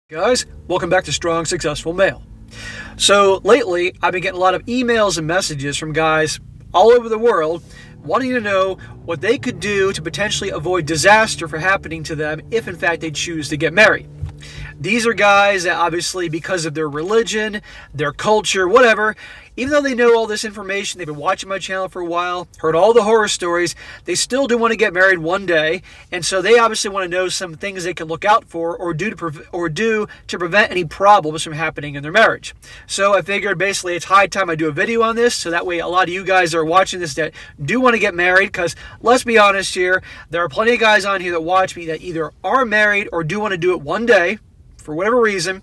Guys, welcome back to Strong Successful Male. So lately, I've been getting a lot of emails and messages from guys all over the world wanting to know what they could do to potentially avoid disaster from happening to them if in fact they choose to get married. These are guys that obviously, because of their religion, their culture, whatever, even though they know all this information, they've been watching my channel for a while, heard all the horror stories, they still do want to get married one day, and so they obviously want to know some things they can look out for or do to prevent any problems from happening in their marriage. So I figured basically it's high time I do a video on this, so that way a lot of you guys are watching this that do want to get married, because let's be honest here, there are plenty of guys on here that watch me that either are married or do want to do it one day, for whatever reason.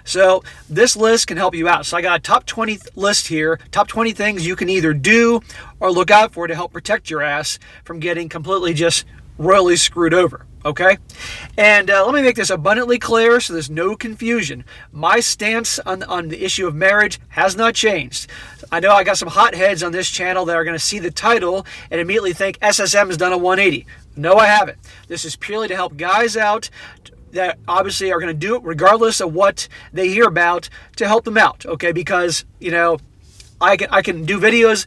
So this list can help you out. So I got a top 20 list here, top 20 things you can either do or look out for to help protect your ass from getting completely just royally screwed over, okay? And let me make this abundantly clear so there's no confusion. My stance on the issue of marriage has not changed. I know I got some hotheads on this channel that are going to see the title and immediately think SSM has done a 180. No, I haven't. This is purely to help guys out that obviously are going to do it regardless of what they hear about to help them out, okay? Because, you know, I can do videos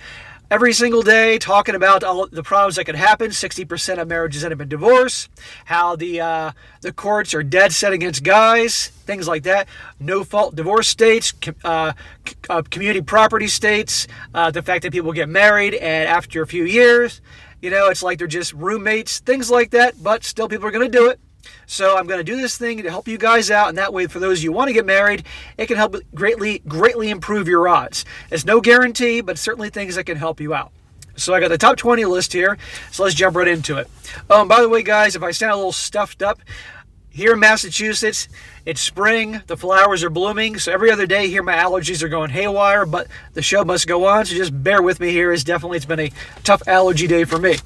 every single day talking about all the problems that could happen. 60% of marriages end up in divorce, how the courts are dead set against guys, things like that. No-fault divorce states, community property states, the fact that people get married and after a few years, you know, it's like they're just roommates, things like that, but still people are going to do it. So I'm going to do this thing to help you guys out, and that way for those of you who want to get married, it can help greatly improve your odds. It's no guarantee, but certainly things that can help you out. So I got the top 20 list here, so let's jump right into it. By the way, guys, if I sound a little stuffed up, here in Massachusetts, it's spring, the flowers are blooming, so every other day here my allergies are going haywire, but the show must go on, so just bear with me here. It's been a tough allergy day for me.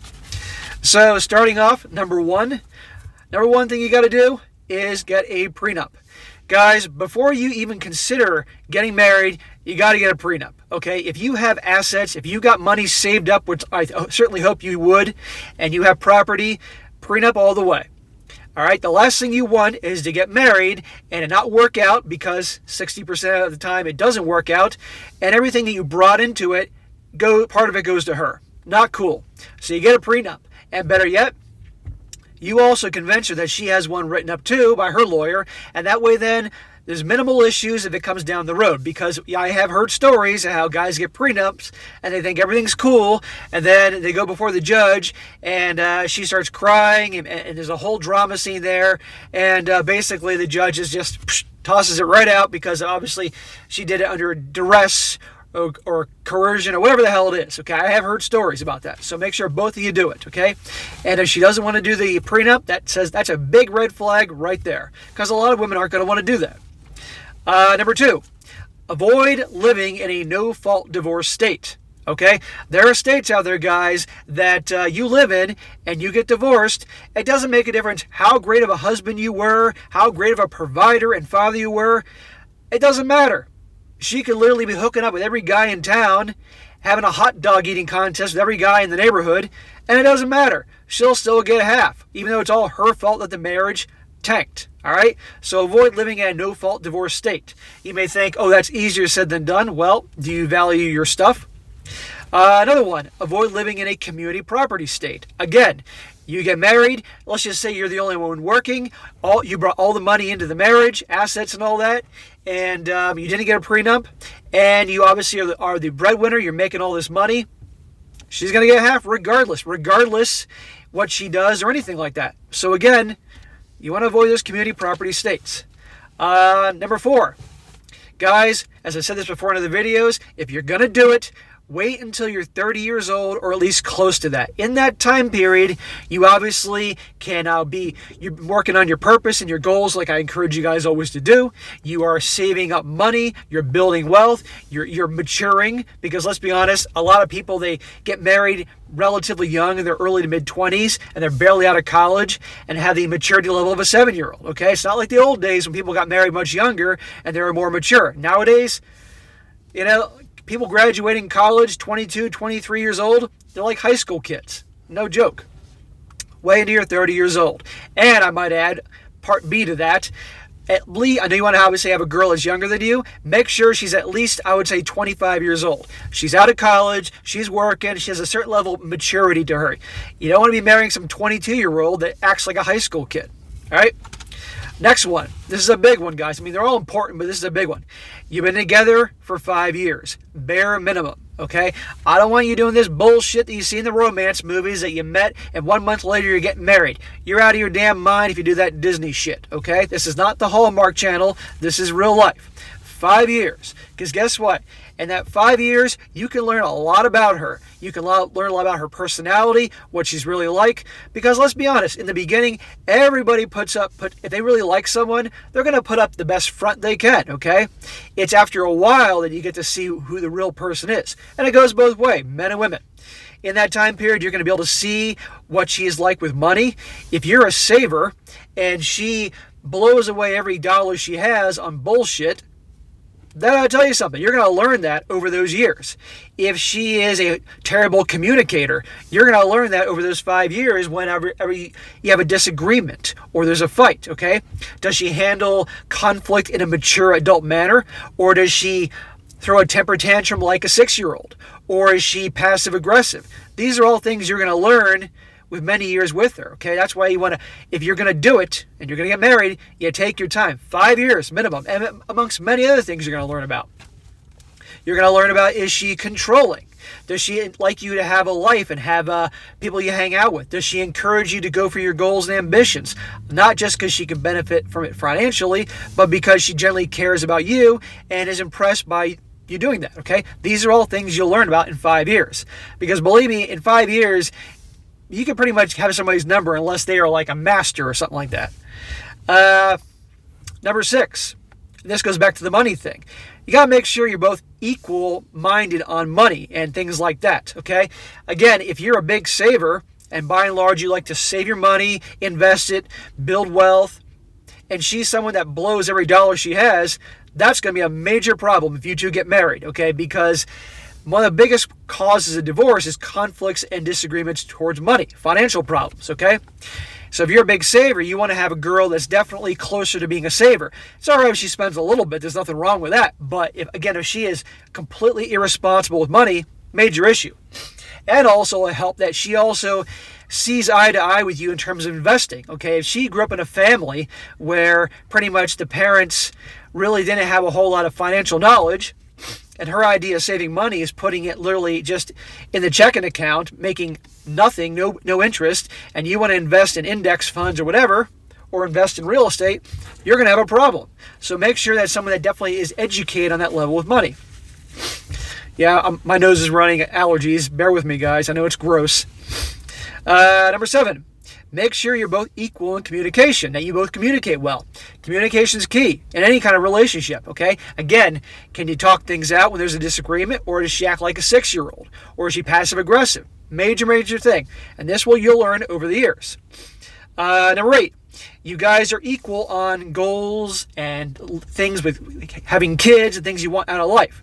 So starting off, number one thing you got to do is get a prenup. Guys, before you even consider getting married, you got to get a prenup, okay? If you have assets, if you got money saved up, which I certainly hope you would, and you have property, prenup all the way. All right, the last thing you want is to get married and it not work out, because 60% of the time it doesn't work out, and everything that you brought into it, part of it goes to her. Not cool. So you get a prenup, and better yet, you also convince her that she has one written up too by her lawyer, and that way then there's minimal issues if it comes down the road, because I have heard stories of how guys get prenups and they think everything's cool, and then they go before the judge and she starts crying and there's a whole drama scene there, and basically the judge just tosses it right out because obviously she did it under duress or coercion or whatever the hell it is, okay? I have heard stories about that, so make sure both of you do it, okay? And if she doesn't want to do the prenup, that's a big red flag right there, because a lot of women aren't going to want to do that. Number two, avoid living in a no-fault divorce state, okay? There are states out there, guys, that you live in and you get divorced. It doesn't make a difference how great of a husband you were, how great of a provider and father you were. It doesn't matter. She could literally be hooking up with every guy in town, having a hot dog eating contest with every guy in the neighborhood, and it doesn't matter. She'll still get a half, even though it's all her fault that the marriage tanked. All right? So avoid living in a no-fault divorce state. You may think, oh, that's easier said than done. Well, do you value your stuff? Another one, avoid living in a community property state. Again, you get married, let's just say you're the only one working, you brought all the money into the marriage, assets and all that, and you didn't get a prenup, and you obviously are the breadwinner, you're making all this money, she's going to get half regardless what she does or anything like that. So again, you want to avoid those community property states. Number four, guys, as I said this before in other videos, if you're going to do it, wait until you're 30 years old or at least close to that. In that time period, you obviously can you're working on your purpose and your goals like I encourage you guys always to do. You are saving up money, you're building wealth, you're maturing, because let's be honest, a lot of people, they get married relatively young in their early to mid-20s and they're barely out of college and have the maturity level of a 7-year-old, okay? It's not like the old days when people got married much younger and they were more mature. Nowadays, you know, people graduating college, 22, 23 years old, they're like high school kids. No joke. Way into your 30 years old. And I might add, part B to that, at least, I know you want to obviously have a girl that's younger than you. Make sure she's at least, I would say, 25 years old. She's out of college. She's working. She has a certain level of maturity to her. You don't want to be marrying some 22-year-old that acts like a high school kid. All right? Next one. This is a big one, guys. I mean, they're all important, but this is a big one. You've been together for 5 years. Bare minimum. Okay? I don't want you doing this bullshit that you see in the romance movies that you met and 1 month later you're getting married. You're out of your damn mind if you do that Disney shit. Okay? This is not the Hallmark Channel. This is real life. 5 years. Because guess what? In that 5 years, you can learn a lot about her. You can learn a lot about her personality, what she's really like. Because let's be honest, in the beginning, everybody if they really like someone, they're going to put up the best front they can, okay? It's after a while that you get to see who the real person is. And it goes both ways, men and women. In that time period, you're going to be able to see what she's like with money. If you're a saver and she blows away every dollar she has on bullshit, then I'll tell you something. You're going to learn that over those years. If she is a terrible communicator, you're going to learn that over those 5 years whenever you have a disagreement or there's a fight, okay? Does she handle conflict in a mature adult manner, or does she throw a temper tantrum like a 6-year-old? Or is she passive aggressive? These are all things you're going to learn with many years with her, okay? That's why you want to, if you're going to do it and you're going to get married, you take your time. 5 years minimum, and amongst many other things you're going to learn about. You're going to learn about, is she controlling? Does she like you to have a life and have people you hang out with? Does she encourage you to go for your goals and ambitions? Not just because she can benefit from it financially, but because she generally cares about you and is impressed by you doing that, okay? These are all things you'll learn about in 5 years. Because believe me, in 5 years, you can pretty much have somebody's number unless they are like a master or something like that. Number 6, this goes back to the money thing. You got to make sure you're both equal-minded on money and things like that, okay? Again, if you're a big saver, and by and large you like to save your money, invest it, build wealth, and she's someone that blows every dollar she has, that's going to be a major problem if you two get married, okay? Because one of the biggest causes of divorce is conflicts and disagreements towards money, financial problems, okay? So if you're a big saver, you want to have a girl that's definitely closer to being a saver. It's all right if she spends a little bit. There's nothing wrong with that. But if she is completely irresponsible with money, major issue. And also a help that she also sees eye to eye with you in terms of investing, okay? If she grew up in a family where pretty much the parents really didn't have a whole lot of financial knowledge, and her idea of saving money is putting it literally just in the checking account, making nothing, no interest, and you want to invest in index funds or whatever, or invest in real estate, you're going to have a problem. So make sure that someone that definitely is educated on that level with money. Yeah, my nose is running, allergies. Bear with me, guys. I know it's gross. Number 7. Make sure you're both equal in communication, that you both communicate well. Communication is key in any kind of relationship, okay? Again, can you talk things out when there's a disagreement, or does she act like a 6-year-old? Or is she passive-aggressive? Major thing. And this you'll learn over the years. Number 8, you guys are equal on goals and things with having kids and things you want out of life.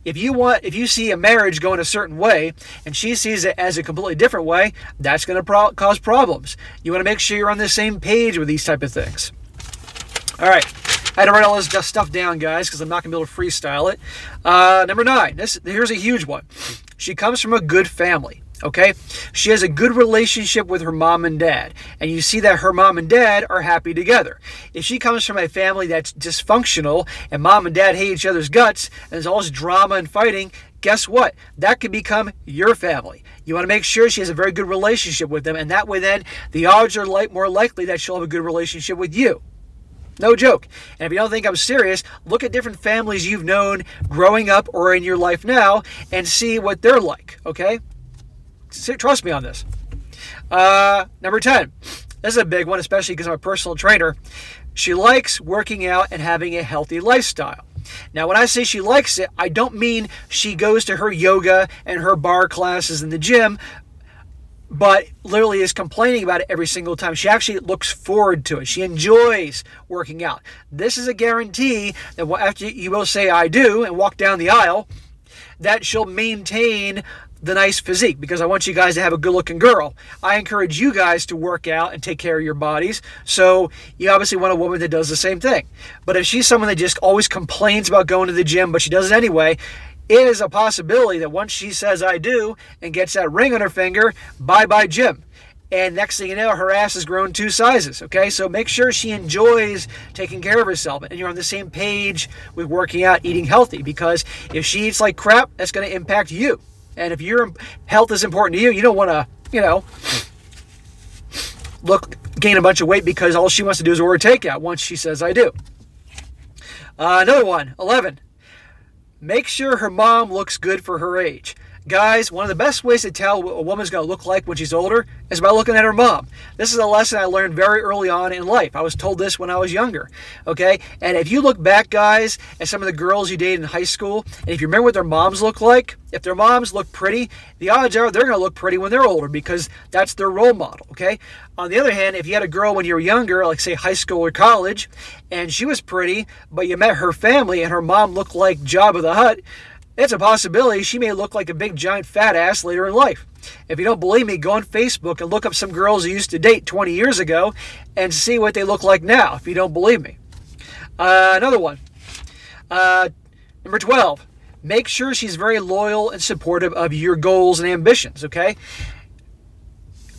If you see a marriage going a certain way and she sees it as a completely different way, that's going to cause problems. You want to make sure you're on the same page with these type of things. All right. I had to write all this stuff down, guys, because I'm not going to be able to freestyle it. Number 9. Here's a huge one. She comes from a good family. Okay? She has a good relationship with her mom and dad. And you see that her mom and dad are happy together. If she comes from a family that's dysfunctional and mom and dad hate each other's guts and there's all this drama and fighting, guess what? That could become your family. You want to make sure she has a very good relationship with them, and that way then the odds are more likely that she'll have a good relationship with you. No joke. And if you don't think I'm serious, look at different families you've known growing up or in your life now and see what they're like, okay? Trust me on this. Number 10. This is a big one, especially because I'm a personal trainer. She likes working out and having a healthy lifestyle. Now, when I say she likes it, I don't mean she goes to her yoga and her bar classes in the gym, but literally is complaining about it every single time. She actually looks forward to it. She enjoys working out. This is a guarantee that after you will say I do and walk down the aisle, that she'll maintain the nice physique, because I want you guys to have a good looking girl. I encourage you guys to work out and take care of your bodies. So you obviously want a woman that does the same thing. But if she's someone that just always complains about going to the gym, but she does it anyway, it is a possibility that once she says I do and gets that ring on her finger, bye-bye gym. And next thing you know, her ass has grown 2 sizes, okay? So make sure she enjoys taking care of herself and you're on the same page with working out, eating healthy, because if she eats like crap, that's going to impact you. And if your health is important to you, you don't want to, gain a bunch of weight because all she wants to do is order takeout once she says I do. Another one, 11. Make sure her mom looks good for her age. Guys, one of the best ways to tell what a woman's going to look like when she's older is by looking at her mom. This is a lesson I learned very early on in life. I was told this when I was younger, okay? And if you look back, guys, at some of the girls you dated in high school, and if you remember what their moms look like, if their moms look pretty, the odds are they're going to look pretty when they're older because that's their role model, okay? On the other hand, if you had a girl when you were younger, like say high school or college, and she was pretty, but you met her family and her mom looked like Jabba the Hutt, it's a possibility she may look like a big giant fat ass later in life. If you don't believe me, go on Facebook and look up some girls you used to date 20 years ago and see what they look like now, if you don't believe me. Another one. Number 12. Make sure she's very loyal and supportive of your goals and ambitions, okay?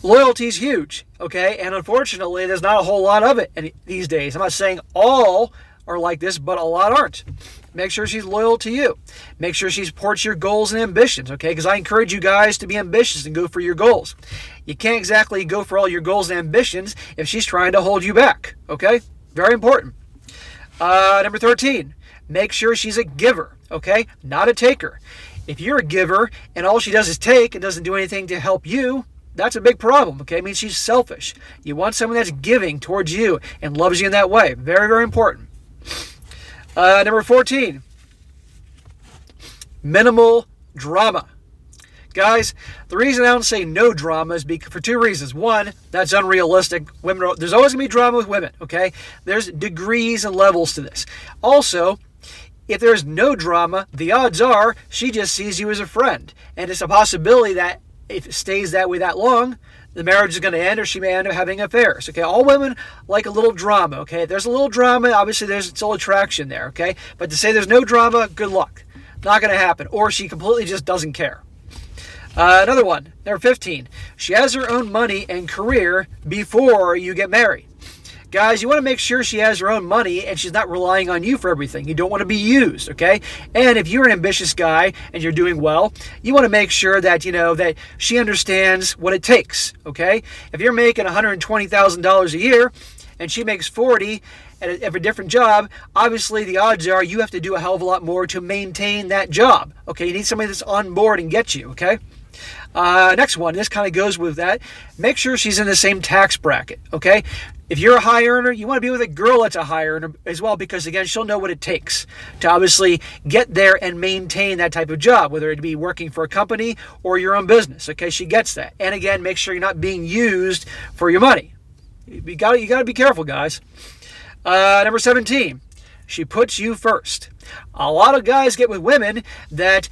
Loyalty is huge, okay? And unfortunately, there's not a whole lot of it these days. I'm not saying all are like this, but a lot aren't. Make sure she's loyal to you. Make sure she supports your goals and ambitions, okay? Because I encourage you guys to be ambitious and go for your goals. You can't exactly go for all your goals and ambitions if she's trying to hold you back, okay? Very important. Number 13, make sure she's a giver, okay? Not a taker. If you're a giver and all she does is take and doesn't do anything to help you, that's a big problem, okay? It means she's selfish. You want someone that's giving towards you and loves you in that way. Very, very important. Number 14, minimal drama. Guys, the reason I don't say no drama is for 2 reasons. One, that's unrealistic. There's always going to be drama with women, okay? There's degrees and levels to this. Also, if there's no drama, the odds are she just sees you as a friend. And it's a possibility that if it stays that way that long, the marriage is going to end or she may end up having affairs, okay? All women like a little drama, okay? If there's a little drama, obviously there's still attraction there, okay? But to say there's no drama, good luck. Not going to happen. Or she completely just doesn't care. Another one, number 15. She has her own money and career before you get married. Guys, you want to make sure she has her own money and she's not relying on you for everything. You don't want to be used, okay? And if you're an ambitious guy and you're doing well, you want to make sure that, that she understands what it takes, okay? If you're making $120,000 a year and she makes 40 at a different job, obviously the odds are you have to do a hell of a lot more to maintain that job, okay? You need somebody that's on board and gets you, okay? Next one, this kind of goes with that. Make sure she's in the same tax bracket, okay? If you're a high earner, you want to be with a girl that's a high earner as well because, again, she'll know what it takes to obviously get there and maintain that type of job, whether it be working for a company or your own business, okay? She gets that. And, again, make sure you're not being used for your money. You got to be careful, guys. Number 17, she puts you first. A lot of guys get with women that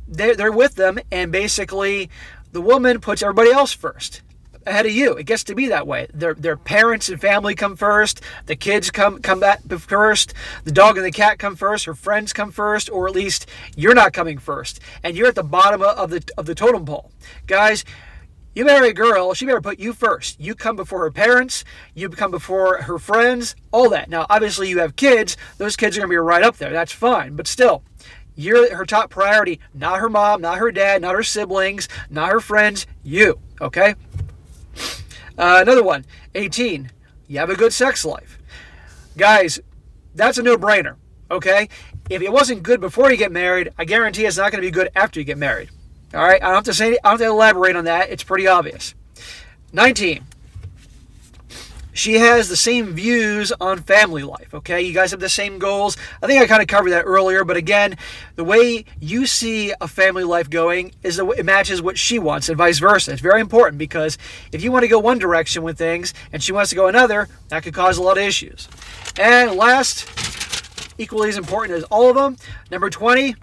they're with them and basically the woman puts everybody else first ahead of you. It gets to be that way. Their parents and family come first. The kids come back first. The dog and the cat come first. Her friends come first, or at least you're not coming first. And you're at the bottom of the totem pole. Guys, you marry a girl, she better put you first. You come before her parents. You come before her friends. All that. Now, obviously, you have kids. Those kids are going to be right up there. That's fine. But still, you're her top priority. Not her mom, not her dad, not her siblings, not her friends. You. Okay? Another one, 18, you have a good sex life. Guys, that's a no-brainer, okay? If it wasn't good before you get married, I guarantee it's not going to be good after you get married. All right? I don't have to elaborate on that. It's pretty obvious. 19, she has the same views on family life, okay? You guys have the same goals. I think I kind of covered that earlier, but again, the way you see a family life going it matches what she wants and vice versa. It's very important because if you want to go one direction with things and she wants to go another, that could cause a lot of issues. And last, equally as important as all of them, number 20,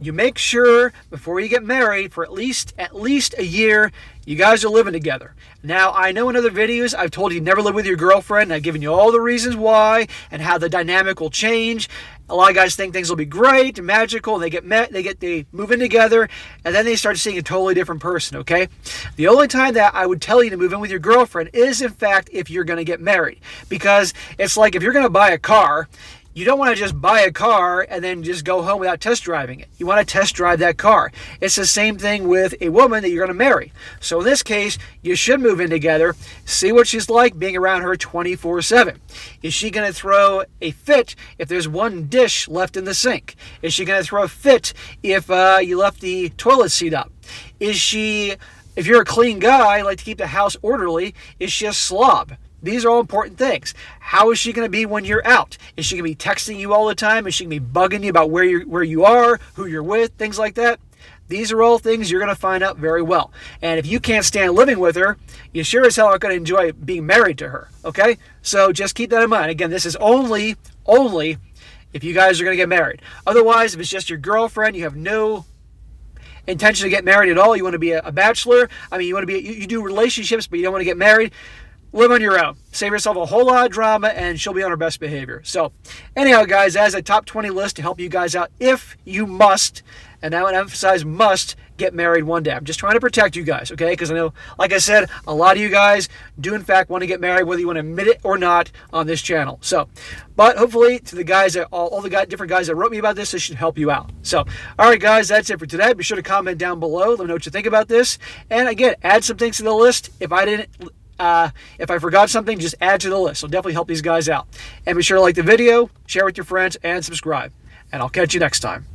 you make sure before you get married for at least a year, you guys are living together. Now, I know in other videos I've told you never live with your girlfriend, and I've given you all the reasons why and how the dynamic will change. A lot of guys think things will be great and magical, and they move in together, and then they start seeing a totally different person, okay? The only time that I would tell you to move in with your girlfriend is, in fact, if you're going to get married. Because it's like if you're going to buy a car, you don't want to just buy a car and then just go home without test driving it. You want to test drive that car. It's the same thing with a woman that you're going to marry. So in this case, you should move in together, see what she's like being around her 24/7. Is she going to throw a fit if there's one dish left in the sink? Is she going to throw a fit if you left the toilet seat up? If you're a clean guy, like to keep the house orderly, is she a slob? These are all important things. How is she going to be when you're out? Is she going to be texting you all the time? Is she going to be bugging you about where you are, who you're with, things like that? These are all things you're going to find out very well. And if you can't stand living with her, you sure as hell aren't going to enjoy being married to her, okay? So just keep that in mind. Again, this is only if you guys are going to get married. Otherwise, if it's just your girlfriend, you have no intention to get married at all, you want to be a bachelor, you do relationships, but you don't want to get married, live on your own. Save yourself a whole lot of drama, and she'll be on her best behavior. So, anyhow, guys, as a top 20 list to help you guys out if you must, and I would emphasize must, get married one day. I'm just trying to protect you guys, okay? Because I know, like I said, a lot of you guys do, in fact, want to get married, whether you want to admit it or not on this channel. So, but hopefully, to the guys, all the different guys that wrote me about this should help you out. So, all right, guys, that's it for today. Be sure to comment down below. Let me know what you think about this. And again, add some things to the list. If I forgot something, just add to the list. It'll definitely help these guys out. And be sure to like the video, share with your friends, and subscribe. And I'll catch you next time.